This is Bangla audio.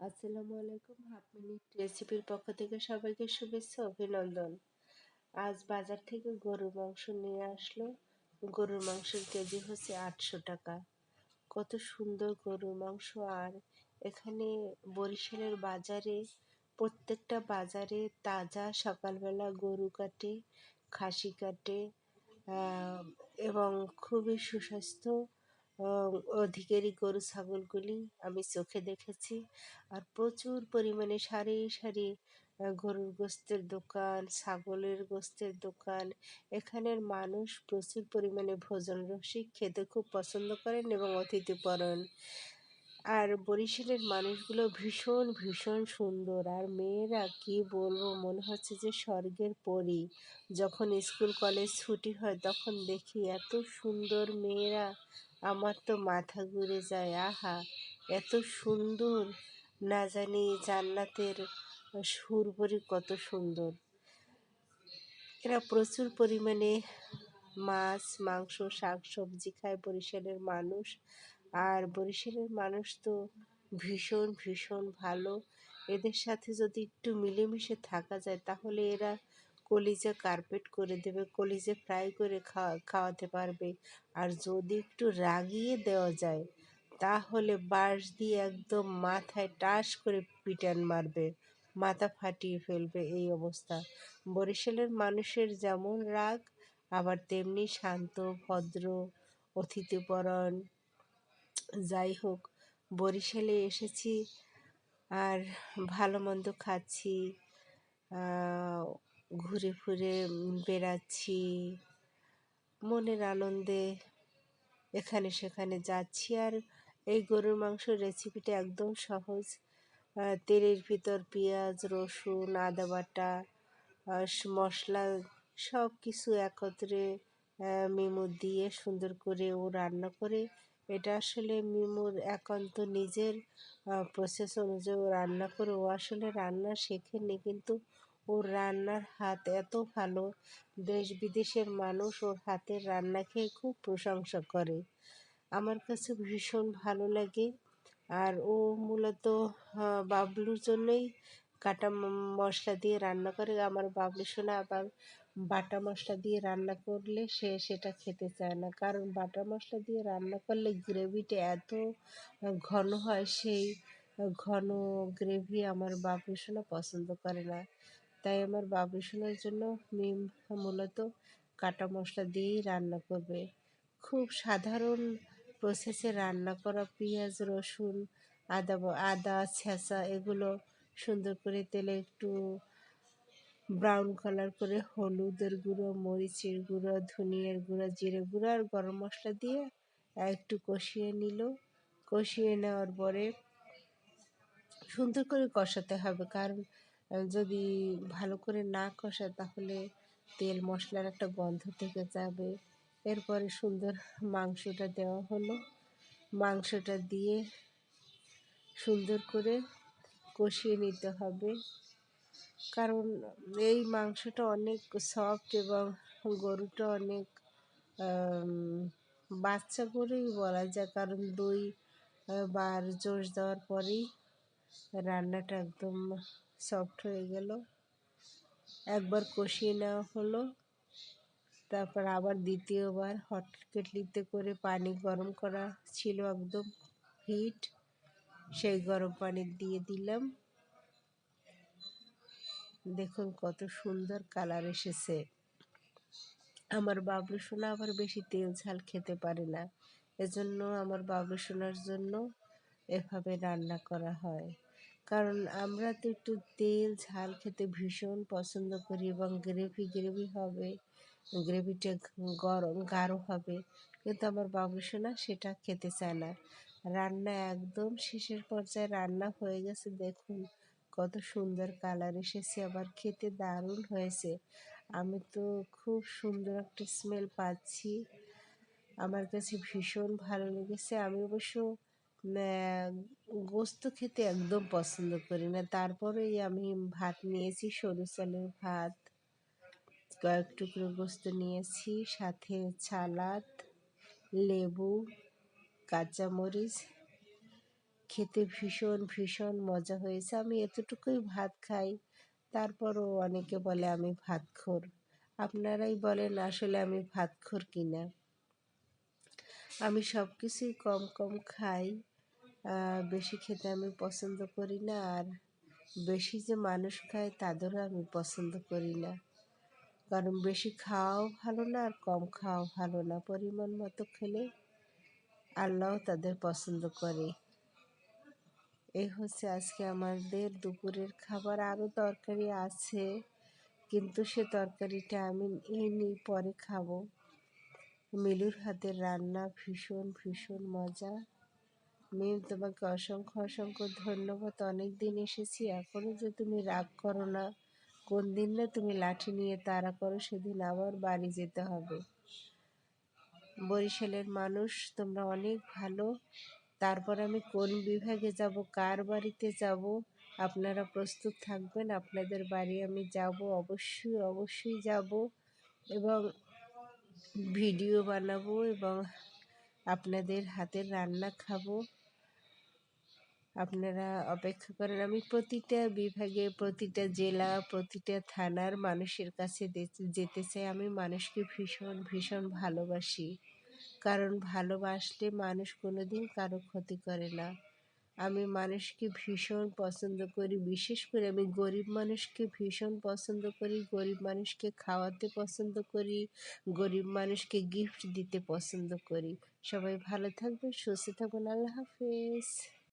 আসসালামু আলাইকুম। হাফ মিনিট রেসিপির পক্ষ থেকে সবাইকে শুভেচ্ছা অভিনন্দন। আজ বাজার থেকে গরুর মাংস নিয়ে আসলো। গরুর মাংসের কেজি হচ্ছে 800 টাকা। কত সুন্দর গরুর মাংস। আর এখানে বরিশালের বাজারে, প্রত্যেকটা বাজারে তাজা সকালবেলা গরু কাটে, খাসি কাটে, আহ, এবং খুবই সুস্বাস্থ্য অধিকারী গরু ছাগলগুলি আমি চোখে দেখেছি। আর প্রচুর পরিমাণে সারি সারি গরুর গোস্তের দোকান, ছাগলের গোস্তের দোকান। এখানের মানুষ প্রচুর পরিমাণে ভোজন রসিক, খেতে খুব পছন্দ করেন এবং অতিথিপরায়ণ। আর বরিশালের মানুষগুলো ভীষণ ভীষণ সুন্দর। আর মেয়েরা কি বলবো, মনে হচ্ছে যে স্বর্গের পরী। যখন স্কুল কলেজ ছুটি হয় তখন দেখি এত সুন্দর মেয়েরা, আমার তো মাথা ঘুরে যায়। আহা, এত সুন্দর! না জানি জান্নাতের সুরভরি কত সুন্দর। এরা প্রচুর পরিমাণে মাছ, মাংস, শাক সবজি খায় বরিশালের মানুষ। আর বরিশালের মানুষ তো ভীষণ ভীষণ ভালো। এদের সাথে যদি একটু মিলেমিশে থাকা যায় তাহলে এরা কলিজা কার্পেট করে দেবে, কলিজা ফ্রাই করে খাওয়াতে পারবে। আর যদি একটু রাগিয়ে দেওয়া যায় তাহলে বাঁশ দিয়ে একদম মাথায় টাস করে পিটান মারবে, মাথা ফাটিয়ে ফেলবে। এই অবস্থা। বরিশালের মানুষের যেমন রাগ, আবার তেমনি শান্ত, ভদ্র, অতিথিপরায়ণ। যাই হোক, বরিশালে এসেছি আর ভালো মন্দ খাচ্ছি, ঘুরে ঘুরে বেড়াচ্ছি, মনের আনন্দে এখানে সেখানে যাচ্ছি। আর এই গরুর মাংসের রেসিপিটা একদম সহজ। তেলের ভিতর পেঁয়াজ, রসুন, আদা বাটা, মশলা সব কিছু একত্রে মিমু দিয়ে সুন্দর করে ও রান্না করে। এটা আসলে মিমুর একান্ত নিজের প্রসেস অনুযায়ী ও রান্না করে। ও আসলে রান্না শেখেনি, কিন্তু ওর রান্নার হাত এত ভালো, দেশ বিদেশের মানুষ ওর হাতের রান্না খেয়ে খুব প্রশংসা করে। আমার কাছে ভীষণ ভালো লাগে। আর ও মূলত বাবলুর জন্যই কাটা মশলা দিয়ে রান্না করে। আমার বাবলু সোনা আবার বাটা মশলা দিয়ে রান্না করলে সে সেটা খেতে চায় না, কারণ বাটা মশলা দিয়ে রান্না করলে গ্রেভিটা এত ঘন হয়, সেই ঘন গ্রেভি আমার বাবলু সোনা পছন্দ করে না। তাই আমার বাবলু সোনার জন্য মিম মূলত কাটা মশলা দিয়েই রান্না করবে। খুব সাধারণ প্রসেসে রান্না করা পেঁয়াজ, রসুন, আদা ছেঁচা, এগুলো সুন্দর করে তেলে একটু ব্রাউন কালার করে হলুদের গুঁড়ো, মরিচের গুঁড়ো, ধনিয়ার গুঁড়ো, জিরে গুঁড়ো আর গরম মশলা দিয়ে একটু কষিয়ে নিল। কষিয়ে নেওয়ার পরে সুন্দর করে কষাতে হবে, কারণ যদি ভালো করে না কষায় তাহলে তেল মশলার একটা গন্ধ থেকে যাবে। এরপরে সুন্দর মাংসটা দেওয়া হলো। মাংসটা দিয়ে সুন্দর করে কষিয়ে নিতে হবে, কারণ এই মাংসটা অনেক সফট এবং গরুটা অনেক বাচ্চা গরুই বলা যায়, কারণ বার জোশ দেওয়ার পরেই রান্নাটা একদম সফট হয়ে গেল। একবার কষিয়ে নেওয়া হলো, তারপর আবার দ্বিতীয়বার হট কেটলিতে করে পানি গরম করা ছিল, একদম হিট, সেই গরম পানি দিয়ে দিলাম। দেখুন কত সুন্দর কালার এসেছে। আমার বাবলু সোনা আবার বেশি তেল ঝাল খেতে পারে না, এজন্য আমার বাবলু সোনার জন্য এভাবে রান্না করা হয়। কারণ আমরা তো একটু তেল ঝাল খেতে ভীষণ পছন্দ করি, এবং গ্রেভি গ্রেভি হবে, গ্রেভিটা গাঢ় হবে, কিন্তু আমার বাবলু সোনা সেটা খেতে চায় না। রান্না একদম শেষের পর্যায়ে রান্না হয়ে গেছে, দেখুন কত সুন্দর কালার এসেছে, আবার খেতে দারুণ হয়েছে। আমি তো খুব সুন্দর একটা স্মেল পাচ্ছি, আমার কাছে ভীষণ ভালো লেগেছে। আমি অবশ্য গোস্ত খেতে একদম পছন্দ করি না, তারপরেই আমি ভাত নিয়েছি, সরু চালের ভাত, কয়েক টুকরো গোস্ত নিয়েছি, সাথে সালাদ, লেবু, কাঁচামরিচ, খেতে ভীষণ ভীষণ মজা হয়েছে। আমি এতটুকুই ভাত খাই, তারপরও অনেকে বলে আমি ভাতখোর। আপনারাই বলেন আসলে আমি ভাতখোর কিনা। আমি সব কিছুই কম কম খাই, বেশি খেতে আমি পছন্দ করি না, আর বেশি যে মানুষ খায় তাদেরও আমি পছন্দ করি না। কারণ বেশি খাওয়াও ভালো না, আর কম খাওয়াও ভালো না। পরিমাণ মতো খেলে আল্লাহও তাদের পছন্দ করে। এই হচ্ছে আজকে আমাদের দুপুরের খাবার। আরও তরকারি আছে, কিন্তু সে তরকারিটা আমি পরে খাবো। মিলুর হাতের রান্না ভীষণ ভীষণ মজা। মিম, তোমাকে অসংখ্য অসংখ্য ধন্যবাদ। অনেক দিন এসেছি, এখনো যে তুমি রাগ করো না। কোন দিন না তুমি লাঠি নিয়ে তাড়া করো, সেদিন আবার বাড়ি যেতে হবে। বরিশালের মানুষ তোমরা অনেক ভালো। তারপর আমি কোন বিভাগে যাব, কার বাড়িতে যাব, আপনারা প্রস্তুত থাকবেন। আপনাদের বাড়ি আমি যাব, অবশ্যই অবশ্যই যাব, এবং ভিডিও বানাবো এবং আপনাদের হাতের রান্না খাবো। আপনারা অপেক্ষা করেন। আমি প্রতিটা বিভাগে, প্রতিটা জেলা, প্রতিটা থানার মানুষের কাছে যেতে চাই। আমি মানুষকে ভীষণ ভীষণ ভালোবাসি, কারণ ভালোবাসলে মানুষ কোনোদিন কারো ক্ষতি করে না। আমি মানুষকে ভীষণ পছন্দ করি, বিশেষ করে আমি গরিব মানুষকে ভীষণ পছন্দ করি। গরিব মানুষকে খাওয়াতে পছন্দ করি, গরিব মানুষকে গিফট দিতে পছন্দ করি। সবাই ভালো থাকবেন, সুস্থ থাকবেন। আল্লাহ হাফেজ।